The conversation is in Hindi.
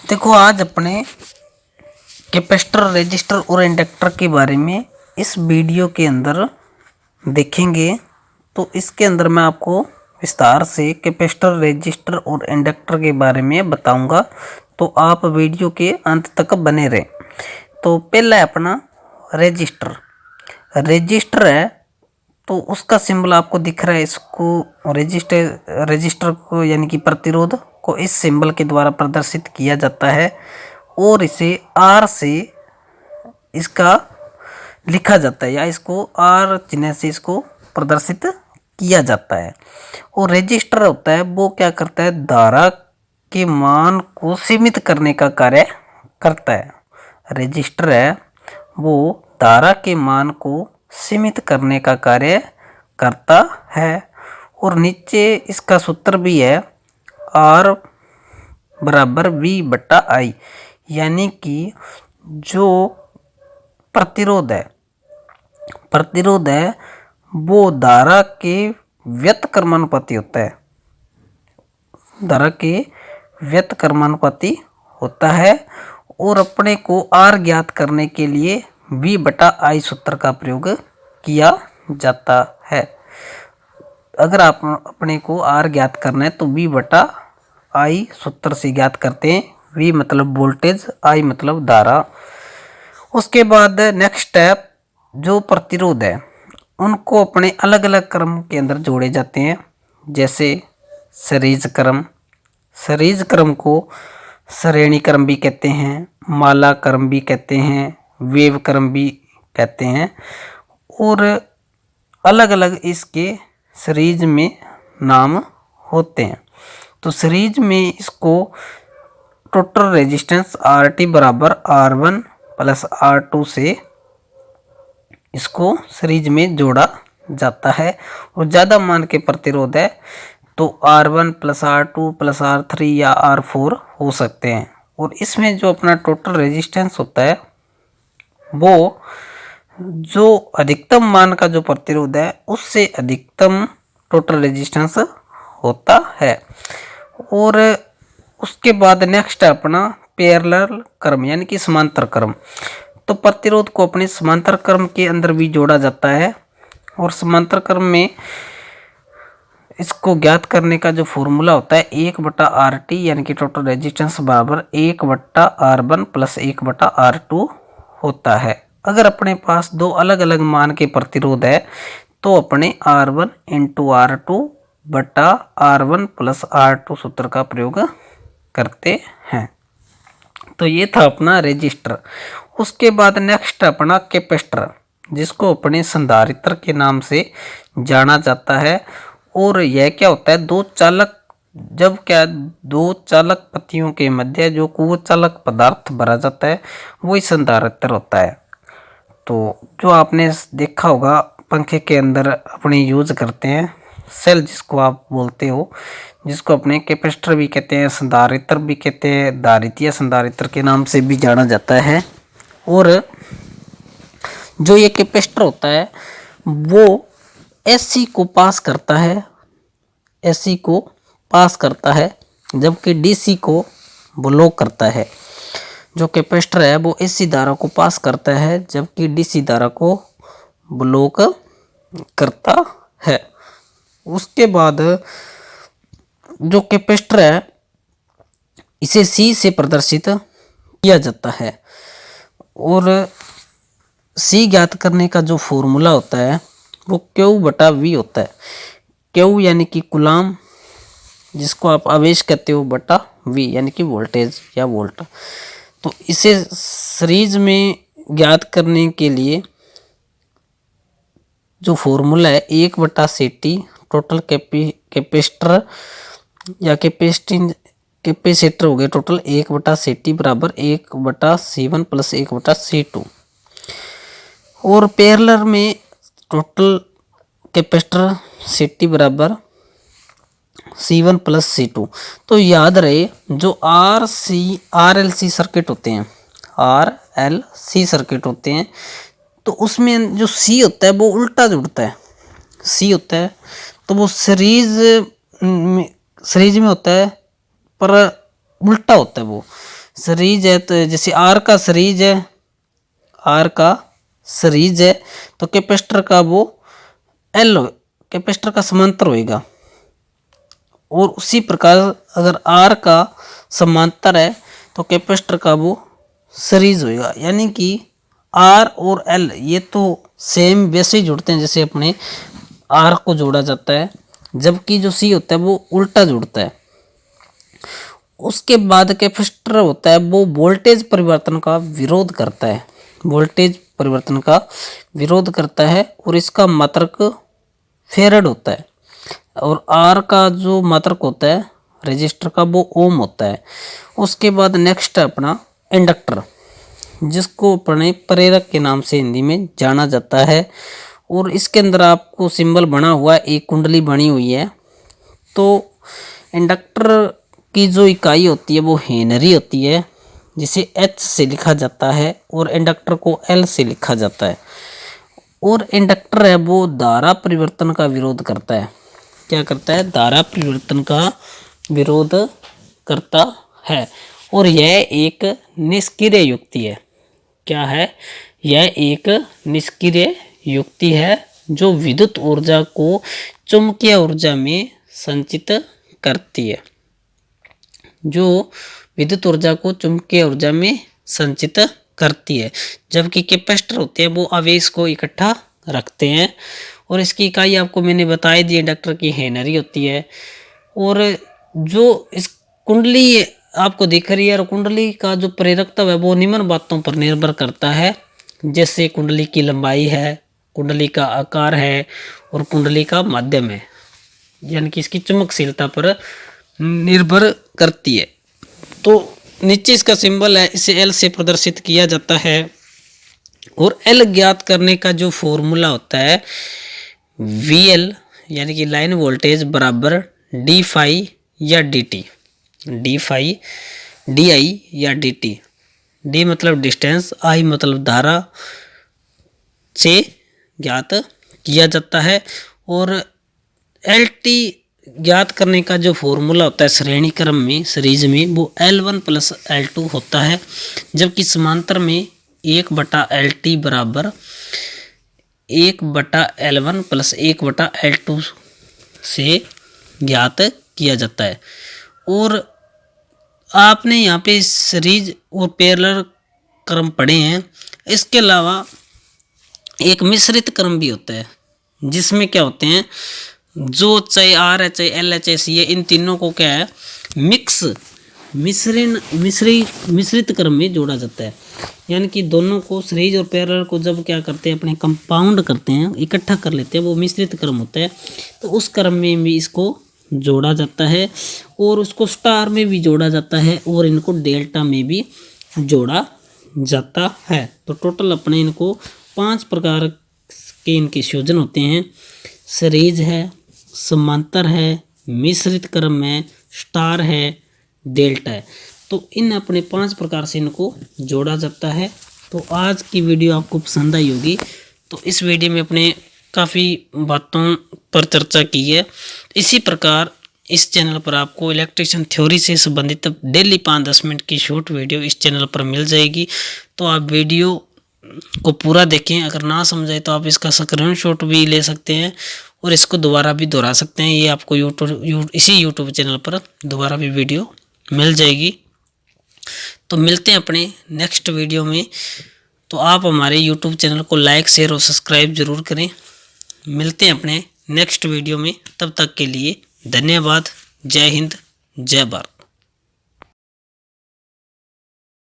देखो आज अपने कैपेसिटर रजिस्टर और इंडक्टर के बारे में इस वीडियो के अंदर देखेंगे। तो इसके अंदर मैं आपको विस्तार से कैपेसिटर रजिस्टर और इंडक्टर के बारे में बताऊंगा, तो आप वीडियो के अंत तक बने रहें। तो पहला है अपना रजिस्टर। रजिस्टर है तो उसका सिंबल आपको दिख रहा है, इसको रजिस्टर को यानी कि प्रतिरोध को इस सिंबल के द्वारा प्रदर्शित किया जाता है और इसे आर से इसका लिखा जाता है या इसको आर चिन्ह से इसको प्रदर्शित किया जाता है। और रजिस्टर होता है वो क्या करता है, धारा के मान को सीमित करने का कार्य करता है। रजिस्टर है वो धारा के मान को सीमित करने का कार्य करता है। और नीचे इसका सूत्र भी है आर बराबर वी बटा आई, यानी कि जो प्रतिरोध है वो धारा के व्युत्क्रमानुपाती होता है, धारा के व्युत्क्रमानुपाती होता है। और अपने को आर ज्ञात करने के लिए वी बटा आई सूत्र का प्रयोग किया जाता है। अगर आप अपने को आर ज्ञात करना है तो वी बटा आई सूत्र से ज्ञात करते हैं। वी मतलब वोल्टेज, आई मतलब धारा। उसके बाद नेक्स्ट स्टेप, जो प्रतिरोध है उनको अपने अलग अलग क्रम के अंदर जोड़े जाते हैं, जैसे सीरीज क्रम। सीरीज क्रम को श्रेणी क्रम भी कहते हैं, माला क्रम भी कहते हैं, वेव क्रम भी कहते हैं। और अलग अलग इसके सीरीज में नाम होते हैं। तो सीरीज में इसको टोटल रेजिस्टेंस आर टी बराबर R one plus R two से इसको सीरीज में जोड़ा जाता है। और ज़्यादा मान के प्रतिरोध है तो R one plus R two plus R three या आर फोर हो सकते हैं। और इसमें जो अपना टोटल रेजिस्टेंस होता है वो जो अधिकतम मान का जो प्रतिरोध है उससे अधिकतम टोटल रेजिस्टेंस होता है। और उसके बाद नेक्स्ट है अपना पैरेलल क्रम यानी कि समांतर क्रम। तो प्रतिरोध को अपने समांतर क्रम के अंदर भी जोड़ा जाता है। और समांतर क्रम में इसको ज्ञात करने का जो फॉर्मूला होता है 1/RT यानी कि टोटल रेजिस्टेंस बराबर 1/R1 प्लस 1/R2 होता है। अगर अपने पास दो अलग अलग मान के प्रतिरोध है तो अपने R1 इंटू R2 बटा R1 प्लस R2 सूत्र का प्रयोग करते हैं। तो ये था अपना रजिस्टर। उसके बाद नेक्स्ट अपना कैपेसिटर, जिसको अपने संधारित्र के नाम से जाना जाता है। और यह क्या होता है, दो चालक पत्तियों के मध्य जो कुचालक पदार्थ भरा जाता है वही संधारित्र होता है। तो जो आपने देखा होगा पंखे के अंदर अपने यूज करते हैं सेल, जिसको आप बोलते हो, जिसको अपने कैपेसिटर भी कहते हैं, संधारित्र भी कहते हैं, धारितीय संधारित्र के नाम से भी जाना जाता है। और जो ये कैपेसिटर होता है वो एसी को पास करता है, एसी को पास करता है, जबकि डीसी को ब्लॉक करता है। जो कैपेसिटर है वो एसी धारा को पास करता है जबकि डीसी धारा को ब्लॉक करता है। उसके बाद जो कैपेसिटर है इसे सी से प्रदर्शित किया जाता है। और सी ज्ञात करने का जो फॉर्मूला होता है वो क्यू बटा वी होता है। क्यू यानी कि कूलाम, जिसको आप आवेश कहते हो, बटा वी यानी कि वोल्टेज या वोल्ट। तो इसे सीरीज में ज्ञात करने के लिए जो फॉर्मूला है 1/CT टोटल कैपेसिटर या कैपेसिटर हो गया टोटल 1/CT बराबर 1/C1 प्लस 1/C2। और पैरेलल में टोटल कैपेसिटर CT बराबर C1 प्लस C2। तो याद रहे जो RLC सर्किट होते हैं, RLC सर्किट होते हैं, तो उसमें जो C होता है वो उल्टा जुड़ता है। C होता है तो वो सीरीज में होता है पर उल्टा होता है। वो सीरीज है, तो जैसे आर का सीरीज है, आर का सीरीज है तो कैपेसिटर का वो एल कैपेसिटर का समांतर होएगा। और उसी प्रकार अगर आर का समांतर है तो कैपेसिटर का वो सीरीज होएगा। यानी कि आर और एल ये तो सेम वैसे ही जुड़ते हैं जैसे अपने आर को जोड़ा जाता है, जबकि जो सी होता है वो उल्टा जुड़ता है। उसके बाद कैपेसिटर होता है वो वोल्टेज परिवर्तन का विरोध करता है, वोल्टेज परिवर्तन का विरोध करता है और इसका मात्रक फेरेड होता है। और आर का जो मात्रक होता है रेजिस्टर का वो ओम होता है। उसके बाद नेक्स्ट है अपना इंडक्टर, जिसको अपने प्रेरक के नाम से हिंदी में जाना जाता है। और इसके अंदर आपको सिंबल बना हुआ है, एक कुंडली बनी हुई है। तो इंडक्टर की जो इकाई होती है वो हेनरी होती है, जिसे एच से लिखा जाता है, और इंडक्टर को एल से लिखा जाता है। और इंडक्टर है वो धारा परिवर्तन का विरोध करता है। क्या करता है? धारा परिवर्तन का विरोध करता है। और यह एक निष्क्रिय युक्ति है। क्या है? यह एक निष्क्रिय युक्ति है जो विद्युत ऊर्जा को चुंबकीय ऊर्जा में संचित करती है, जो विद्युत ऊर्जा को चुंबकीय ऊर्जा में संचित करती है। जबकि कैपेसिटर होते हैं वो आवेश को इकट्ठा रखते हैं। और इसकी इकाई आपको मैंने बताई दी, इंडक्टर की हेनरी होती है। और जो इस कुंडली आपको दिख रही है, और कुंडली का जो प्रेरकत्व है वो निम्न बातों पर निर्भर करता है, जैसे कुंडली की लंबाई है, कुंडली का आकार है, और कुंडली का माध्यम है, यानी कि इसकी चुंबकशीलता पर निर्भर करती है। तो नीचे इसका सिंबल है, इसे एल से प्रदर्शित किया जाता है। और एल ज्ञात करने का जो फॉर्मूला होता है VL यानी कि लाइन वोल्टेज बराबर डी फाई या D T, D phi D I या डी टी। डी मतलब डिस्टेंस, आई मतलब धारा से ज्ञात किया जाता है। और एल टी ज्ञात करने का जो फॉर्मूला होता है श्रेणी क्रम में, सीरीज में, वो L1 प्लस L2 होता है। जबकि समांतर में 1/LT बराबर 1/L1 प्लस 1/L2 से ज्ञात किया जाता है। और आपने यहाँ पे सीरीज और पैरेलल क्रम पढ़े हैं। इसके अलावा एक मिश्रित क्रम भी होता है, जिसमें क्या होते हैं, जो चाहे आर है, चाहे एल है, चाहे सी है, इन तीनों को क्या है, मिश्रित क्रम में जोड़ा जाता है। यानी कि दोनों को, सीरीज और पैरेलल को जब क्या करते हैं, अपने कंपाउंड करते हैं, इकट्ठा कर लेते हैं, वो मिश्रित क्रम होता है। तो उस क्रम में भी इसको जोड़ा जाता है, और उसको स्टार में भी जोड़ा जाता है, और इनको डेल्टा में भी जोड़ा जाता है। तो टोटल अपने इनको 5 प्रकार के इनके संयोजन होते हैं। सीरीज है, समांतर है, मिश्रित क्रम है, स्टार है, डेल्टा है। तो इन अपने 5 प्रकार से इनको जोड़ा जाता है। तो आज की वीडियो आपको पसंद आई होगी। तो इस वीडियो में अपने काफ़ी बातों पर चर्चा की है। इसी प्रकार इस चैनल पर आपको इलेक्ट्रिशियन थ्योरी से संबंधित डेली 5-10 मिनट की शॉर्ट वीडियो इस चैनल पर मिल जाएगी। तो आप वीडियो को पूरा देखें। अगर ना समझे तो आप इसका स्क्रीनशॉट भी ले सकते हैं और इसको दोबारा भी दोहरा सकते हैं। ये आपको इसी यूट्यूब चैनल पर दोबारा भी वीडियो मिल जाएगी। तो मिलते हैं अपने नेक्स्ट वीडियो में। तो आप हमारे यूट्यूब चैनल को लाइक, शेयर और सब्सक्राइब जरूर करें। मिलते हैं अपने नेक्स्ट वीडियो में। तब तक के लिए धन्यवाद। जय हिंद, जय भारत।